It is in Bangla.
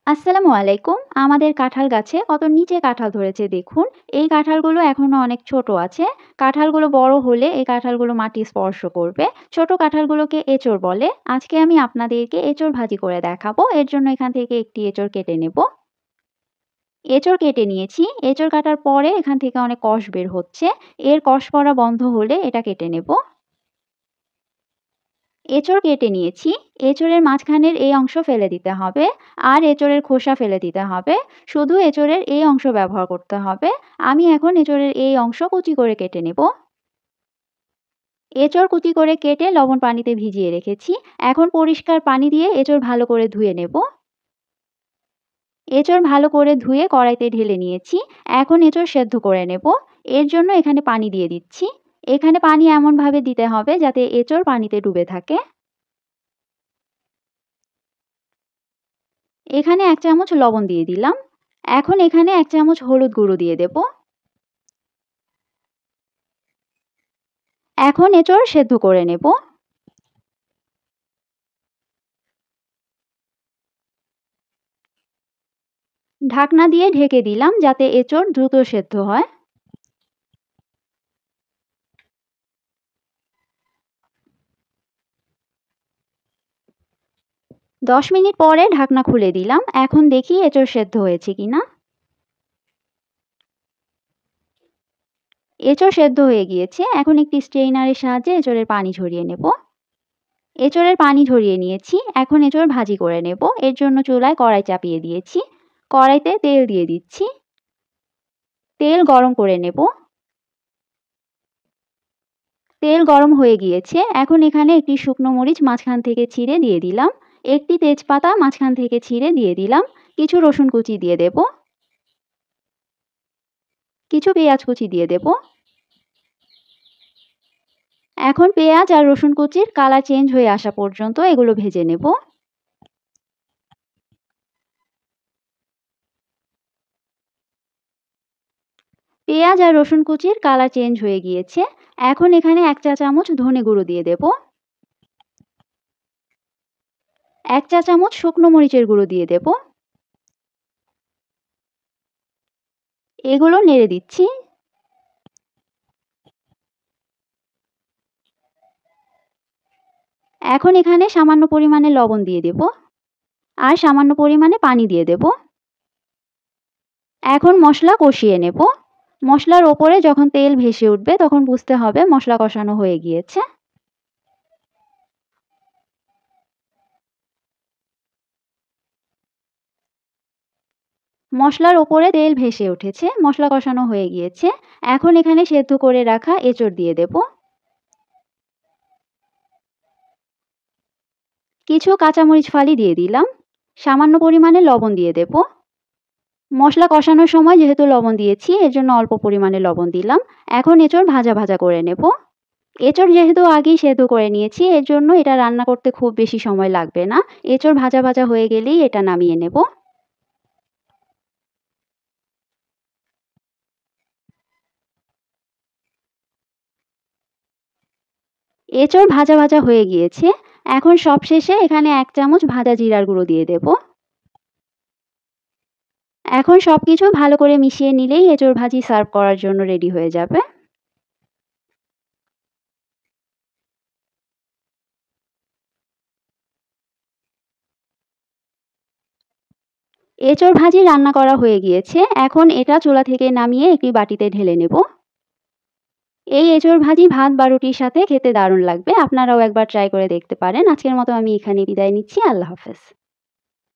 আসসালামু আলাইকুম। আমাদের কাঁঠাল গাছে কত নিচে কাঁঠাল ধরেছে দেখুন। এই কাঁঠালগুলো এখনো অনেক ছোট আছে। কাঁঠালগুলো বড় হলে এই কাঁঠালগুলো মাটি স্পর্শ করবে। ছোট কাঁঠালগুলোকে এঁচড় বলে। আজকে আমি আপনাদেরকে এঁচড় ভাজি করে দেখাবো। এর জন্য এখান থেকে একটি এঁচড় কেটে নেব। এঁচড় কেটে নিয়েছি। এঁচড় কাটার পরে এখান থেকে অনেক কষ বের হচ্ছে। এর কষ পড়া বন্ধ হলে এটা কেটে নেব। এঁচড় কেটে নিয়েছি। এঁচড়ের মাঝখানের এই অংশ ফেলে দিতে হবে আর এঁচড়ের খোসা ফেলে দিতে হবে। শুধু এঁচড়ের এই অংশ ব্যবহার করতে হবে। আমি এখন এঁচড়ের এই অংশ কুচি করে কেটে নেব। এঁচড় কুচি করে কেটে লবণ পানিতে ভিজিয়ে রেখেছি। এখন পরিষ্কার পানি দিয়ে এঁচড় ভালো করে ধুয়ে নেব। এঁচড় ভালো করে ধুয়ে কড়াইতে ঢেলে নিয়েছি। এখন এঁচড় সেদ্ধ করে নেব। এর জন্য এখানে পানি দিয়ে দিচ্ছি। এখানে পানি এমনভাবে দিতে হবে যাতে এঁচড় পানিতে ডুবে থাকে। এখানে ১ চামচ লবণ দিয়ে দিলাম। এখন এখানে ১ চামচ হলুদ গুঁড়ো দিয়ে দেব। এখন এঁচড় সেদ্ধ করে নেব। ঢাকনা দিয়ে ঢেকে দিলাম যাতে এঁচড় দ্রুত সেদ্ধ হয়। দশ মিনিট পরে ঢাকনা খুলে দিলাম। এখন দেখি এঁচড় সেদ্ধ হয়েছে কিনা। এঁচড় সেদ্ধ হয়ে গিয়েছে। এখন একটি স্ট্রেইনারের সাহায্যে এঁচড়ের পানি ঝরিয়ে নেব। এঁচড়ের পানি ঝরিয়ে নিয়েছি। এখন এঁচড় ভাজি করে নেব। এর জন্য চুলায় কড়াই চাপিয়ে দিয়েছি। কড়াইতে তেল দিয়ে দিচ্ছি। তেল গরম করে নেব। তেল গরম হয়ে গিয়েছে। এখন এখানে একটি শুকনো মরিচ মাঝখান থেকে ছিঁড়ে দিয়ে দিলাম। একটি তেজপাতা মাঝখান থেকে ছিঁড়ে দিয়ে দিলাম। কিছু রসুন কুচি দিয়ে দেব। কিছু পেঁয়াজ কুচি দিয়ে দেব। এখন পেঁয়াজ আর রসুন কুচির কালার চেঞ্জ হয়ে আসা পর্যন্ত এগুলো ভেজে নেব। পেঁয়াজ আর রসুন কুচির কালার চেঞ্জ হয়ে গিয়েছে। এখন এখানে ১ চা চামচ ধনে গুঁড়ো দিয়ে দেব। ১ চা চামচ শুকনো মরিচের গুঁড়ো দিয়ে দেব। এগুলো নেড়ে দিচ্ছি। এখন এখানে সামান্য পরিমাণে লবণ দিয়ে দেব আর সামান্য পরিমাণে পানি দিয়ে দেব। এখন মশলা কষিয়ে নেব। মশলার ওপরে যখন তেল ভেসে উঠবে তখন বুঝতে হবে মশলা কষানো হয়ে গিয়েছে। মশলার ওপরে তেল ভেসে উঠেছে। মশলা কষানো হয়ে গিয়েছে। এখন এখানে সেদ্ধ করে রাখা এঁচড় দিয়ে দেব। কিছু কাঁচামরিচ ফালি দিয়ে দিলাম। সামান্য পরিমাণে লবণ দিয়ে দেব। মশলা কষানোর সময় যেহেতু লবণ দিয়েছি এর জন্য অল্প পরিমাণে লবণ দিলাম। এখন এঁচড় ভাজা ভাজা করে নেব। এঁচড় যেহেতু আগেই সেদ্ধ করে নিয়েছি এর জন্য এটা রান্না করতে খুব বেশি সময় লাগবে না। এঁচড় ভাজা ভাজা হয়ে গেলেই এটা নামিয়ে নেব। এঁচড় ভাজা ভাজা হয়ে গিয়েছে। এখন সবশেষে এখানে ১ চামচ ভাজা জিরার গুঁড়ো দিয়ে দেব। এখন সবকিছু ভালো করে মিশিয়ে নিলেই এঁচড় ভাজি সার্ভ করার জন্য রেডি হয়ে যাবে। এঁচড় ভাজি রান্না করা হয়ে গিয়েছে। এখন এটা চুলা থেকে নামিয়ে একটি বাটিতে ঢেলে নেব। এই এঁচড় ভাজি ভাত বা রুটির সাথে খেতে দারুণ লাগবে। আপনারাও একবার ট্রাই করে দেখতে পারেন। আজকের মতো আমি এখানেই বিদায় নিচ্ছি। আল্লাহ হাফেজ।